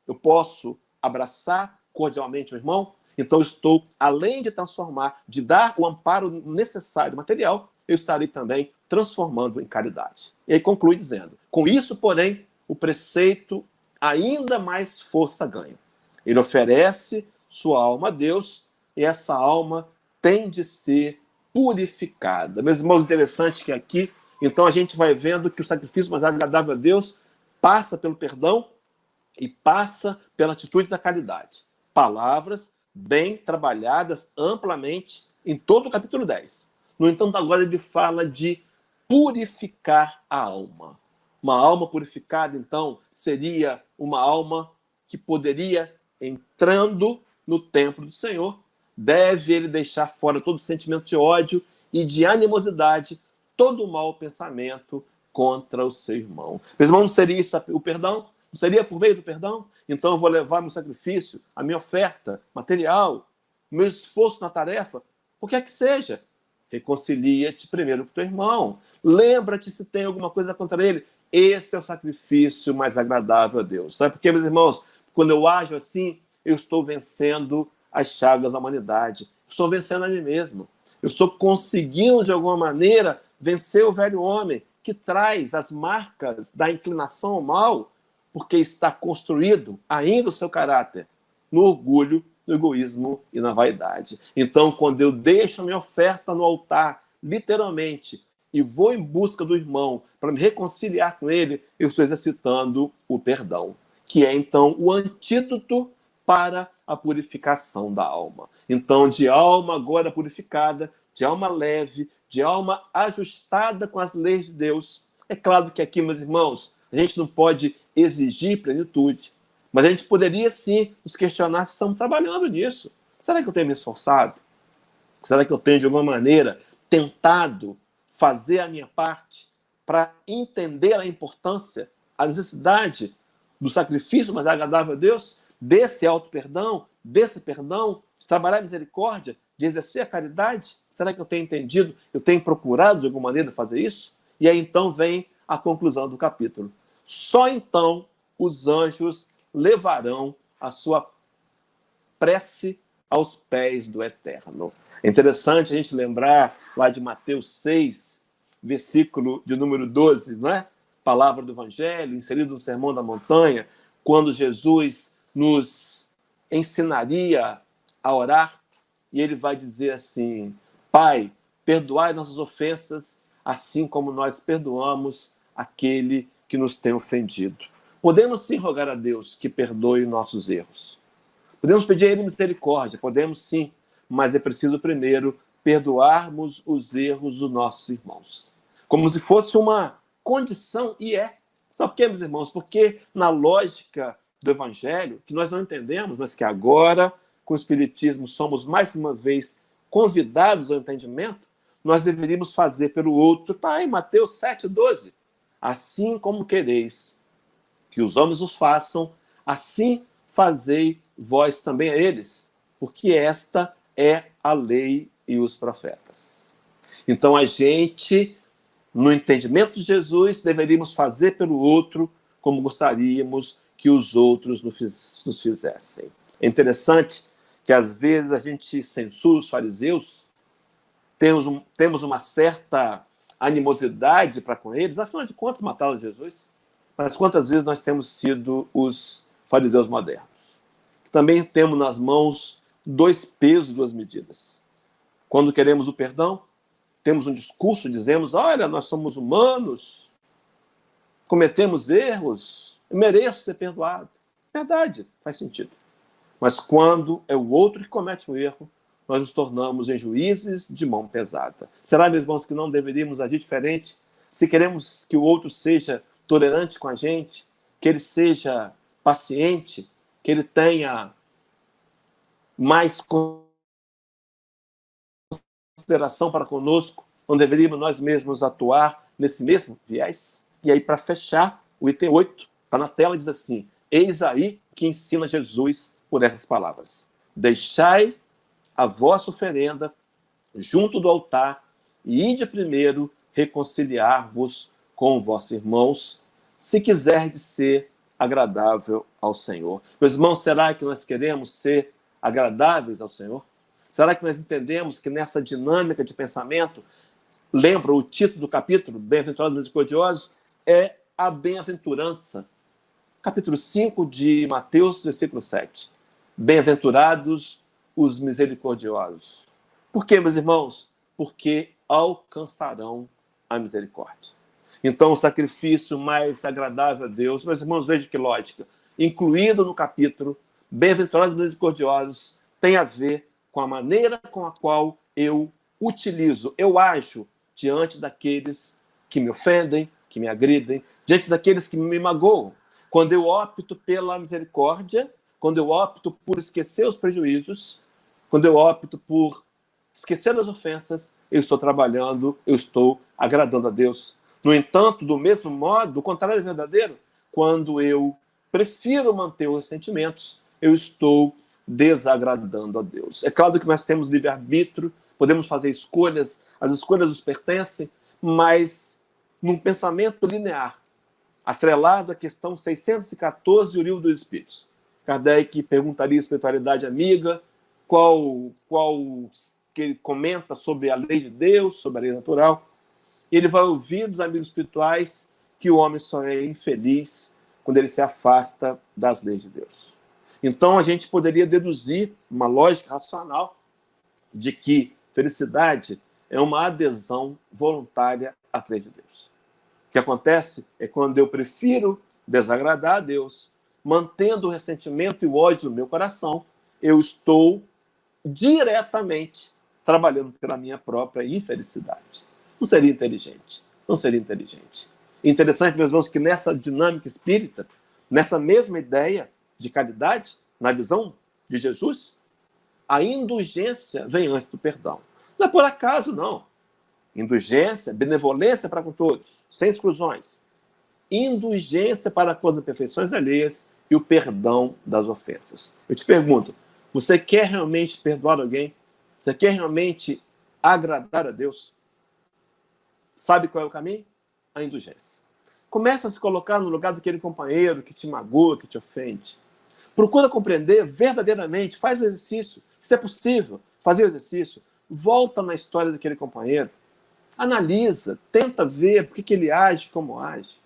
A: Eu posso abraçar cordialmente o irmão. Então, estou, além de transformar, de dar o amparo necessário material, eu estarei também transformando em caridade. E aí conclui dizendo, com isso, porém, o preceito ainda mais força ganha. Ele oferece sua alma a Deus e essa alma tem de ser purificada. Meus irmãos, interessante que aqui, então a gente vai vendo que o sacrifício mais agradável a Deus passa pelo perdão e passa pela atitude da caridade. Palavras bem trabalhadas amplamente em todo o capítulo 10. No entanto, agora ele fala de purificar a alma. Uma alma purificada, então, seria uma alma que poderia, entrando no templo do Senhor, deve ele deixar fora todo sentimento de ódio e de animosidade, todo o mau pensamento contra o seu irmão. Meu irmão, não seria isso o perdão? Não seria por meio do perdão? Então eu vou levar meu sacrifício, a minha oferta material, meu esforço na tarefa, o que é que seja. Reconcilia-te primeiro com teu irmão. Lembra-te se tem alguma coisa contra ele. Esse é o sacrifício mais agradável a Deus. Sabe por quê, meus irmãos? Quando eu ajo assim, eu estou vencendo as chagas da humanidade. Estou vencendo a mim mesmo. Eu estou conseguindo, de alguma maneira, vencer o velho homem, que traz as marcas da inclinação ao mal, porque está construído ainda o seu caráter no orgulho, no egoísmo e na vaidade. Então, quando eu deixo a minha oferta no altar, literalmente, e vou em busca do irmão para me reconciliar com ele, eu estou exercitando o perdão, que é, então, o antídoto para a purificação da alma. Então, de alma agora purificada, de alma leve, de alma ajustada com as leis de Deus. É claro que aqui, meus irmãos, a gente não pode exigir plenitude, mas a gente poderia sim nos questionar se estamos trabalhando nisso. Será que eu tenho me esforçado? Será que eu tenho, de alguma maneira, tentado fazer a minha parte para entender a importância, a necessidade do sacrifício mais agradável a Deus, desse auto-perdão, desse perdão, de trabalhar a misericórdia, de exercer a caridade? Será que eu tenho entendido? Eu tenho procurado, de alguma maneira, fazer isso? E aí, então, vem a conclusão do capítulo. Só então os anjos levarão a sua prece aos pés do Eterno. É interessante a gente lembrar lá de Mateus 6, versículo de número 12, não é? Palavra do Evangelho, inserido no Sermão da Montanha, quando Jesus nos ensinaria a orar, e ele vai dizer assim: Pai, perdoai nossas ofensas, assim como nós perdoamos aquele que nos tem ofendido. Podemos sim rogar a Deus que perdoe nossos erros. Podemos pedir a Ele misericórdia, podemos sim, mas é preciso primeiro perdoarmos os erros dos nossos irmãos. Como se fosse uma condição, e é. Sabe por quê, meus irmãos? Porque na lógica do Evangelho, que nós não entendemos, mas que agora, com o Espiritismo, somos mais uma vez convidados ao entendimento, nós deveríamos fazer pelo outro. Está aí, Mateus 7,12. Assim como quereis que os homens os façam, assim fazei vós também a eles, porque esta é a lei e os profetas. Então a gente, no entendimento de Jesus, deveríamos fazer pelo outro como gostaríamos que os outros nos fizessem. É interessante que às vezes a gente censura os fariseus temos uma certa animosidade para com eles, afinal de contas, mataram Jesus. Mas quantas vezes nós temos sido os fariseus modernos? Também temos nas mãos 2 pesos, 2 medidas. Quando queremos o perdão, temos um discurso, dizemos, olha, nós somos humanos, cometemos erros, eu mereço ser perdoado. Verdade, faz sentido. Mas quando é o outro que comete um erro, nós nos tornamos em juízes de mão pesada. Será, meus irmãos, que não deveríamos agir diferente? Se queremos que o outro seja tolerante com a gente, que ele seja paciente, que ele tenha mais consideração para conosco, não deveríamos nós mesmos atuar nesse mesmo viés? E aí, para fechar, o item 8 está na tela e diz assim, eis aí que ensina Jesus por essas palavras. Deixai a vossa oferenda junto do altar e ide primeiro reconciliar-vos com vossos irmãos, se quiserdes ser agradável ao Senhor. Meus irmãos, será que nós queremos ser agradáveis ao Senhor? Será que nós entendemos que nessa dinâmica de pensamento, lembra o título do capítulo, Bem-aventurados misericordiosos, é a bem-aventurança. Capítulo 5 de Mateus, versículo 7. Bem-aventurados os misericordiosos. Por quê, meus irmãos? Porque alcançarão a misericórdia. Então, o sacrifício mais agradável a Deus, meus irmãos, vejam que lógica, incluído no capítulo, bem-aventurados misericordiosos, tem a ver com a maneira com a qual eu utilizo, eu ajo diante daqueles que me ofendem, que me agridem, diante daqueles que me magoam. Quando eu opto pela misericórdia, quando eu opto por esquecer os prejuízos, quando eu opto por esquecer as ofensas, eu estou trabalhando, eu estou agradando a Deus. No entanto, do mesmo modo, o contrário é verdadeiro, quando eu prefiro manter os sentimentos, eu estou desagradando a Deus. É claro que nós temos livre-arbítrio, podemos fazer escolhas, as escolhas nos pertencem, mas num pensamento linear, atrelado à questão 614 do Livro dos Espíritos. Kardec perguntaria à espiritualidade amiga qual que ele comenta sobre a lei de Deus, sobre a lei natural, e ele vai ouvir dos amigos espirituais que o homem só é infeliz quando ele se afasta das leis de Deus. Então, a gente poderia deduzir uma lógica racional de que felicidade é uma adesão voluntária às leis de Deus. O que acontece é quando eu prefiro desagradar a Deus, mantendo o ressentimento e o ódio no meu coração, eu estou diretamente trabalhando pela minha própria infelicidade. Não seria inteligente. Não seria inteligente. Interessante, meus irmãos, que nessa dinâmica espírita, nessa mesma ideia de caridade, na visão de Jesus, a indulgência vem antes do perdão. Não é por acaso, não. Indulgência, benevolência para com todos, sem exclusões. Indulgência para com as imperfeições alheias e o perdão das ofensas. Eu te pergunto, você quer realmente perdoar alguém? Você quer realmente agradar a Deus? Sabe qual é o caminho? A indulgência. Começa a se colocar no lugar daquele companheiro que te magoa, que te ofende. Procura compreender verdadeiramente, faz o exercício. Se é possível, fazer o exercício. Volta na história daquele companheiro. Analisa, tenta ver por que ele age como age.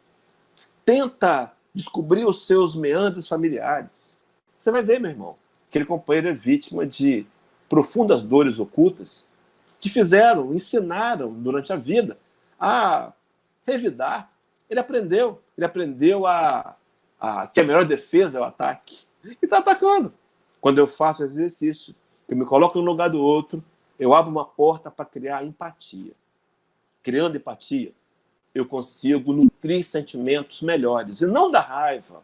A: Tenta descobrir os seus meandros familiares. Você vai ver, meu irmão, que aquele companheiro é vítima de profundas dores ocultas que ensinaram durante a vida a revidar. Ele aprendeu que a melhor defesa é o ataque. E está atacando. Quando eu faço esse exercício, eu me coloco no lugar do outro, eu abro uma porta para criar empatia. Criando empatia, eu consigo nutrir sentimentos melhores. E não da raiva,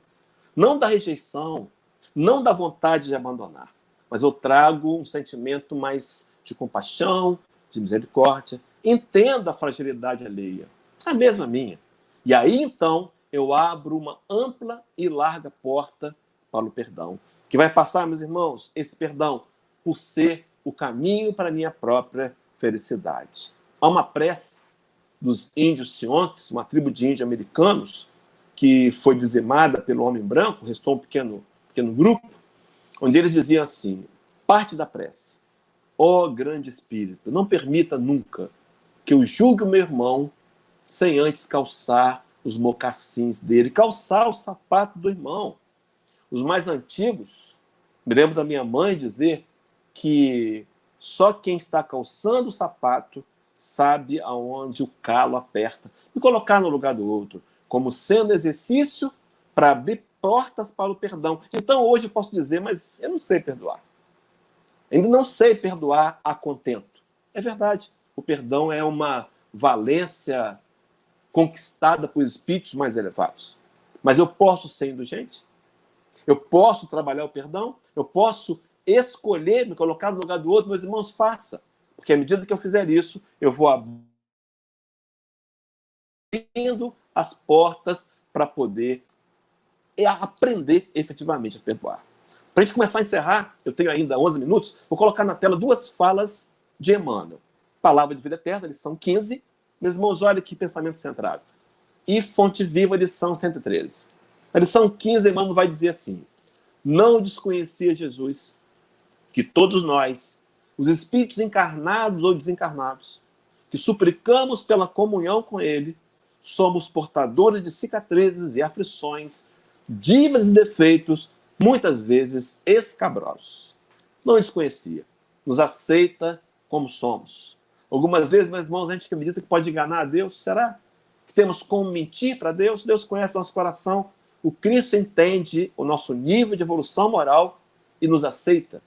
A: não da rejeição, não da vontade de abandonar. Mas eu trago um sentimento mais de compaixão, de misericórdia. Entendo a fragilidade alheia, a mesma minha. E aí, então, eu abro uma ampla e larga porta para o perdão. Que vai passar, meus irmãos, esse perdão, por ser o caminho para a minha própria felicidade. Há uma prece dos índios Sionks, uma tribo de índios americanos, que foi dizimada pelo homem branco, restou um pequeno grupo, onde eles diziam assim, parte da prece: Ó grande Espírito, não permita nunca que eu julgue o meu irmão sem antes calçar os mocassins dele, calçar o sapato do irmão. Os mais antigos, me lembro da minha mãe dizer que só quem está calçando o sapato sabe aonde o calo aperta. Me colocar no lugar do outro, como sendo exercício para abrir portas para o perdão. Então hoje eu posso dizer, mas eu não sei perdoar. Ainda não sei perdoar a contento. É verdade, o perdão é uma valência conquistada por espíritos mais elevados. Mas eu posso ser indulgente? Eu posso trabalhar o perdão? Eu posso escolher me colocar no lugar do outro? Meus irmãos, faça. Porque à medida que eu fizer isso, eu vou abrindo as portas para poder aprender efetivamente a perdoar. Para a gente começar a encerrar, eu tenho ainda 11 minutos, vou colocar na tela duas falas de Emmanuel. Palavra de Vida Eterna, lição 15. Meus irmãos, olha que pensamento centrado. E Fonte Viva, lição 113. Na lição 15, Emmanuel vai dizer assim: não desconhecia Jesus que todos nós, os espíritos encarnados ou desencarnados, que suplicamos pela comunhão com Ele, somos portadores de cicatrizes e aflições, dívidas e defeitos, muitas vezes escabrosos. Não desconhecia, nos aceita como somos. Algumas vezes, meus irmãos, a gente acredita que pode enganar a Deus. Será que temos como mentir para Deus? Deus conhece nosso coração. O Cristo entende o nosso nível de evolução moral e nos aceita.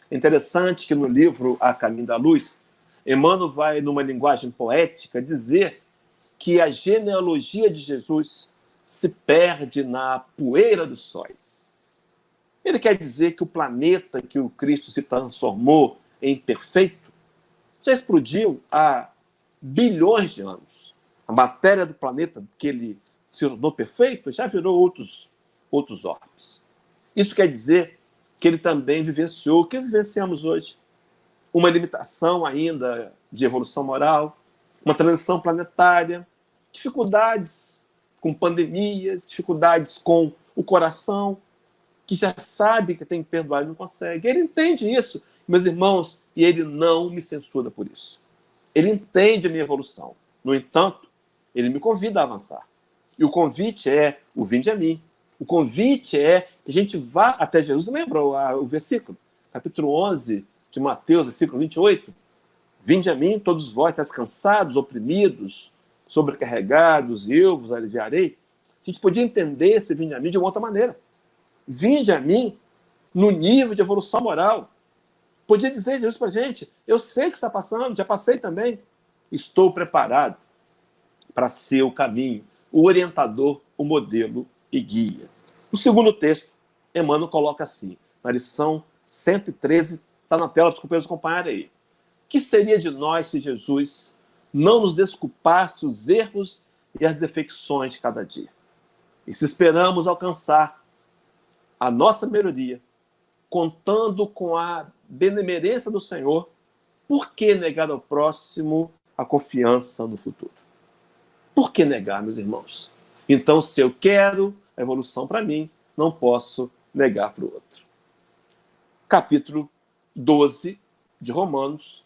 A: É interessante que no livro A Caminho da Luz, Emmanuel vai, numa linguagem poética, dizer que a genealogia de Jesus se perde na poeira dos sóis. Ele quer dizer que o planeta que o Cristo se transformou em perfeito já explodiu há bilhões de anos. A matéria do planeta que ele se tornou perfeito já virou outros orbes. Isso quer dizer que ele também vivenciou o que vivenciamos hoje. Uma limitação ainda de evolução moral, uma transição planetária, dificuldades com pandemias, dificuldades com o coração, que já sabe que tem que perdoar e não consegue. Ele entende isso, meus irmãos, e ele não me censura por isso. Ele entende a minha evolução. No entanto, ele me convida a avançar. E o convite é o vinde a mim. O convite é que a gente vá até Jesus. Lembra o versículo? Capítulo 11 de Mateus, versículo 28. Vinde a mim, todos vós, estáis cansados, oprimidos, sobrecarregados, e eu vos aliviarei. A gente podia entender esse vinde a mim de uma outra maneira. Vinde a mim no nível de evolução moral. Podia dizer Jesus para a gente: eu sei o que está passando, já passei também. Estou preparado para ser o caminho, o orientador, o modelo e guia. O segundo texto, Emmanuel coloca assim, na lição 113, está na tela, desculpa os acompanharem aí. Que seria de nós se Jesus não nos desculpasse os erros e as defecções de cada dia? E se esperamos alcançar a nossa melhoria, contando com a benemerência do Senhor, por que negar ao próximo a confiança no futuro? Por que negar, meus irmãos? Então, se eu quero a evolução para mim, não posso negar para o outro. Capítulo 12 de Romanos,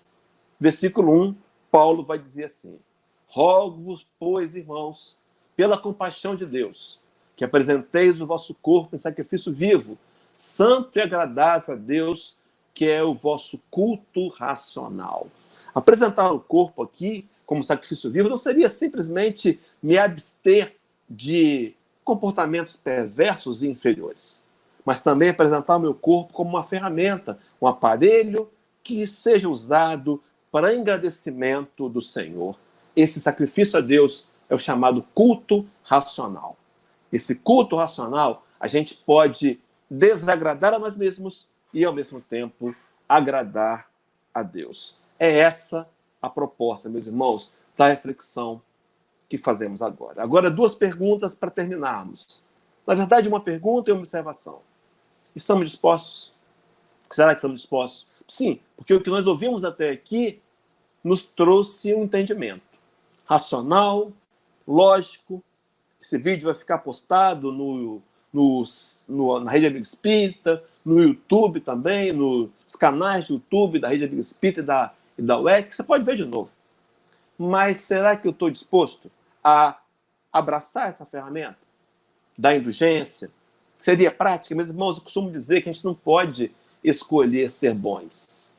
A: versículo 1, Paulo vai dizer assim: rogo-vos, pois, irmãos, pela compaixão de Deus, que apresenteis o vosso corpo em sacrifício vivo, santo e agradável a Deus, que é o vosso culto racional. Apresentar o corpo aqui como sacrifício vivo não seria simplesmente me abster de comportamentos perversos e inferiores, mas também apresentar o meu corpo como uma ferramenta, um aparelho que seja usado para engrandecimento do Senhor. Esse sacrifício a Deus é o chamado culto racional. Esse culto racional, a gente pode desagradar a nós mesmos e, ao mesmo tempo, agradar a Deus. É essa a proposta, meus irmãos, da reflexão que fazemos agora. Agora, duas perguntas para terminarmos. Na verdade, uma pergunta e uma observação. Estamos dispostos? Será que estamos dispostos? Sim, porque o que nós ouvimos até aqui nos trouxe um entendimento racional, lógico. Esse vídeo vai ficar postado na Rede Amigo Espírita, no YouTube também, no os canais de YouTube, da Rede Amigo Espírita e da UEC, você pode ver de novo. Mas será que eu estou disposto a abraçar essa ferramenta da indulgência? Seria prática? Meus irmãos, eu costumo dizer que a gente não pode escolher ser bons.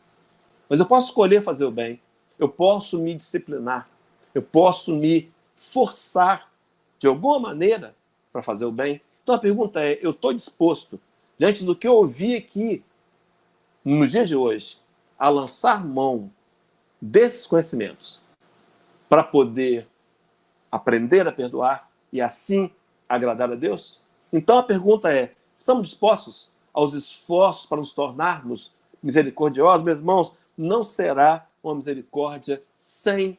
A: Mas eu posso escolher fazer o bem. Eu posso me disciplinar. Eu posso me forçar de alguma maneira para fazer o bem. Então a pergunta é, eu estou disposto, diante do que eu ouvi aqui no dia de hoje, a lançar mão desses conhecimentos para poder aprender a perdoar e assim agradar a Deus? Então a pergunta é, estamos dispostos aos esforços para nos tornarmos misericordiosos? Meus irmãos, não será uma misericórdia sem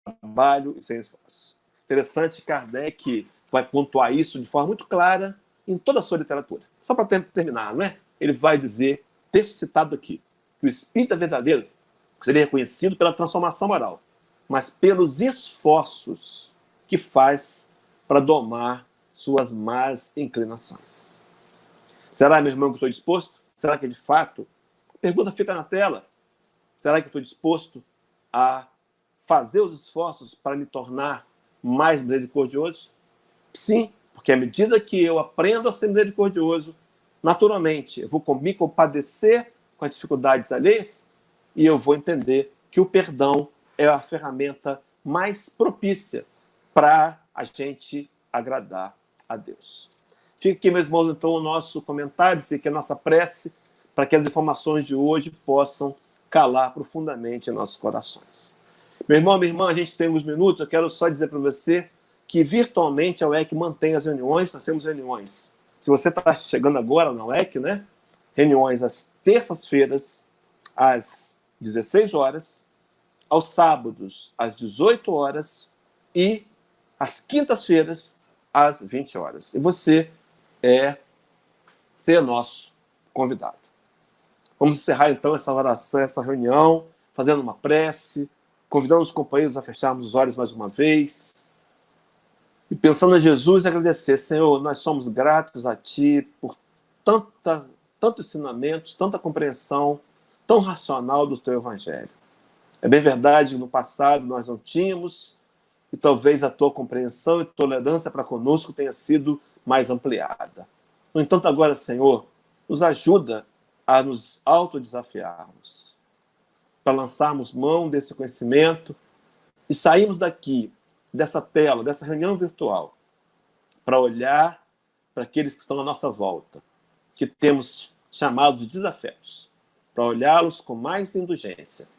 A: trabalho e sem esforço. Interessante, Kardec vai pontuar isso de forma muito clara em toda a sua literatura. Só para terminar, não é? Ele vai dizer, texto citado aqui, que o espírito verdadeiro seria reconhecido pela transformação moral, mas pelos esforços que faz para domar suas más inclinações. Será, meu irmão, que eu estou disposto? Será que, de fato, a pergunta fica na tela, será que eu estou disposto a fazer os esforços para me tornar mais misericordioso? Sim, porque à medida que eu aprendo a ser misericordioso, naturalmente, eu vou me compadecer com as dificuldades alheias e eu vou entender que o perdão é a ferramenta mais propícia para a gente agradar a Deus. Fica aqui, meus irmãos, então, o nosso comentário, fica aqui a nossa prece, para que as informações de hoje possam calar profundamente em nossos corações. Meu irmão, minha irmã, a gente tem uns minutos, eu quero só dizer para você que virtualmente a UEC mantém as reuniões, nós temos reuniões. Se você está chegando agora na UEC, né? Reuniões às terças-feiras, às 16 horas, aos sábados, às 18 horas e às quintas-feiras, às 20 horas. E você ser nosso convidado. Vamos encerrar então essa oração, essa reunião, fazendo uma prece, convidando os companheiros a fecharmos os olhos mais uma vez e pensando em Jesus e agradecer. Senhor, nós somos gratos a Ti por tanto ensinamento, tanta compreensão tão racional do Teu Evangelho. É bem verdade que no passado nós não tínhamos e talvez a Tua compreensão e tolerância para conosco tenha sido mais ampliada. No entanto, agora, Senhor, nos ajuda a nos autodesafiarmos, para lançarmos mão desse conhecimento e sairmos daqui, dessa tela, dessa reunião virtual, para olhar para aqueles que estão à nossa volta, que temos chamado de desafios, para olhá-los com mais indulgência.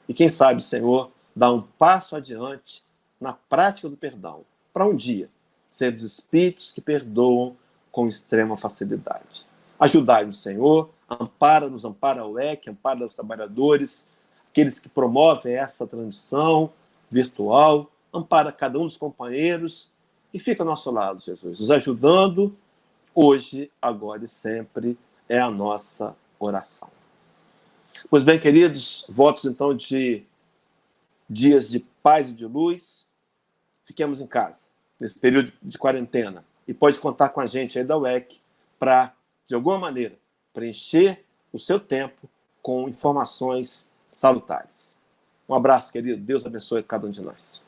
A: E quem sabe, Senhor, dar um passo adiante na prática do perdão, para um dia sermos espíritos que perdoam com extrema facilidade. Ajudai-nos, Senhor, ampara-nos, ampara a UEC, ampara os trabalhadores, aqueles que promovem essa transmissão virtual, ampara cada um dos companheiros e fica ao nosso lado, Jesus, nos ajudando hoje, agora e sempre, é a nossa oração. Pois bem, queridos, votos então de dias de paz e de luz, fiquemos em casa, nesse período de quarentena, e pode contar com a gente aí da UEC para, de alguma maneira, preencher o seu tempo com informações salutares. Um abraço, querido. Deus abençoe cada um de nós.